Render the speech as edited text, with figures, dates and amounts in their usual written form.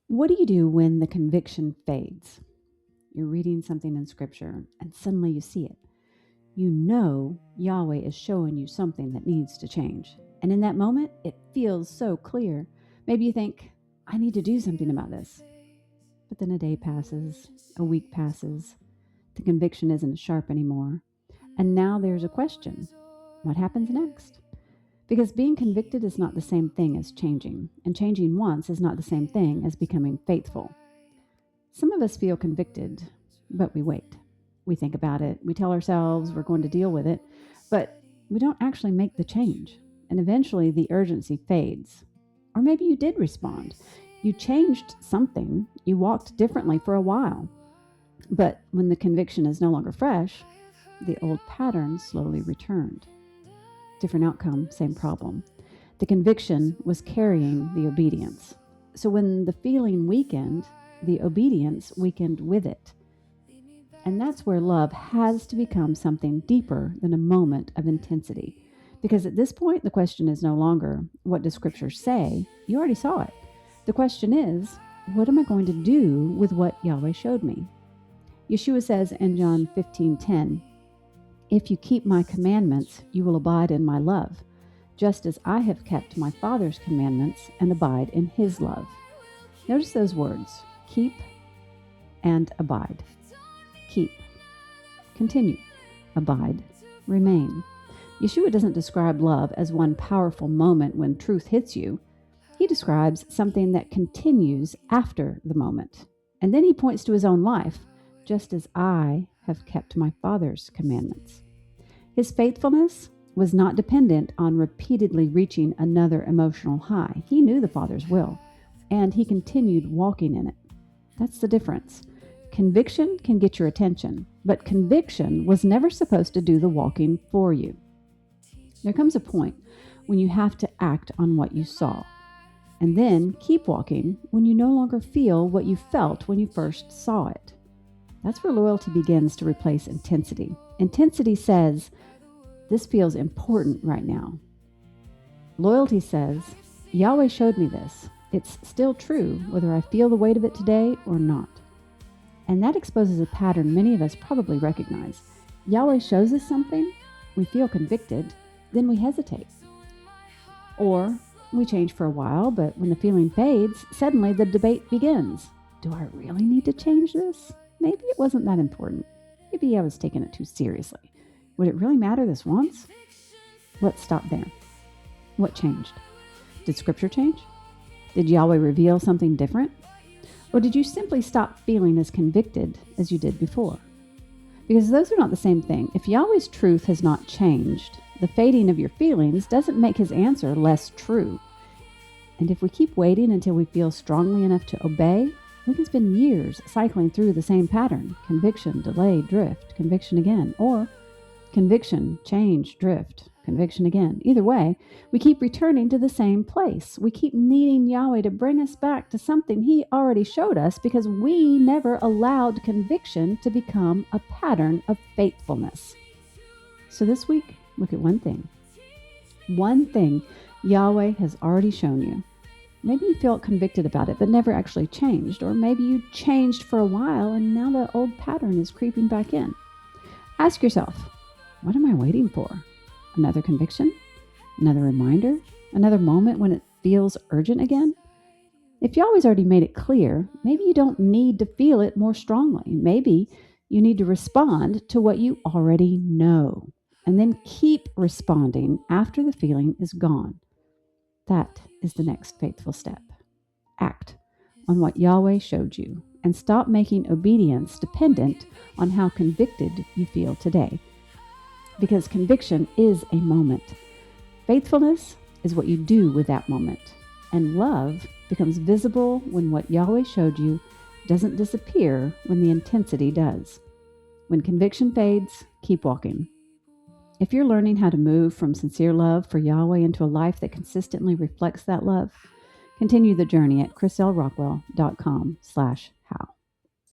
What do you do when the conviction fades? You're reading something in scripture and suddenly you see it. You know Yahweh is showing you something that needs to change. And in that moment, it feels so clear. Maybe you think, I need to do something about this. But then a day passes, a week passes, the conviction isn't as sharp anymore. And now there's a question. What happens next? Because being convicted is not the same thing as changing, and changing once is not the same thing as becoming faithful. Some of us feel convicted, but we wait. We think about it, we tell ourselves we're going to deal with it, but we don't actually make the change. And eventually the urgency fades. Or maybe you did respond. You changed something, you walked differently for a while. But when the conviction is no longer fresh, the old pattern slowly returned. Different outcome, same problem. The conviction was carrying the obedience. So when the feeling weakened, the obedience weakened with it. And that's where love has to become something deeper than a moment of intensity. Because at this point, the question is no longer, what does Scripture say? You already saw it. The question is, what am I going to do with what Yahweh showed me? Yeshua says in John 15:10, if you keep my commandments, you will abide in my love, just as I have kept my Father's commandments and abide in his love. Notice those words, keep and abide. Keep, continue, abide, remain. Yeshua doesn't describe love as one powerful moment when truth hits you. He describes something that continues after the moment. And then he points to his own life, just as I have kept my Father's commandments. His faithfulness was not dependent on repeatedly reaching another emotional high. He knew the Father's will, and he continued walking in it. That's the difference. Conviction can get your attention, but conviction was never supposed to do the walking for you. There comes a point when you have to act on what you saw, and then keep walking when you no longer feel what you felt when you first saw it. That's where loyalty begins to replace intensity. Intensity says, this feels important right now. Loyalty says, Yahweh showed me this. It's still true, whether I feel the weight of it today or not. And that exposes a pattern many of us probably recognize. Yahweh shows us something, we feel convicted, then we hesitate. Or we change for a while, but when the feeling fades, suddenly the debate begins. Do I really need to change this? Maybe it wasn't that important. Maybe I was taking it too seriously. Would it really matter this once? Let's stop there. What changed? Did Scripture change? Did Yahweh reveal something different? Or did you simply stop feeling as convicted as you did before? Because those are not the same thing. If Yahweh's truth has not changed, the fading of your feelings doesn't make his answer less true. And if we keep waiting until we feel strongly enough to obey, we can spend years cycling through the same pattern. Conviction, delay, drift, conviction again. Or conviction, change, drift, conviction again. Either way, we keep returning to the same place. We keep needing Yahweh to bring us back to something he already showed us because we never allowed conviction to become a pattern of faithfulness. So this week, look at one thing. One thing Yahweh has already shown you. Maybe you felt convicted about it, but never actually changed. Or maybe you changed for a while and now the old pattern is creeping back in. Ask yourself, what am I waiting for? Another conviction? Another reminder? Another moment when it feels urgent again? If Yahweh's already made it clear, maybe you don't need to feel it more strongly. Maybe you need to respond to what you already know, and then keep responding after the feeling is gone. That is the next faithful step. Act on what Yahweh showed you and stop making obedience dependent on how convicted you feel today. Because conviction is a moment. Faithfulness is what you do with that moment. And love becomes visible when what Yahweh showed you doesn't disappear when the intensity does. When conviction fades, keep walking. If you're learning how to move from sincere love for Yahweh into a life that consistently reflects that love, continue the journey at chrislrockwell.com/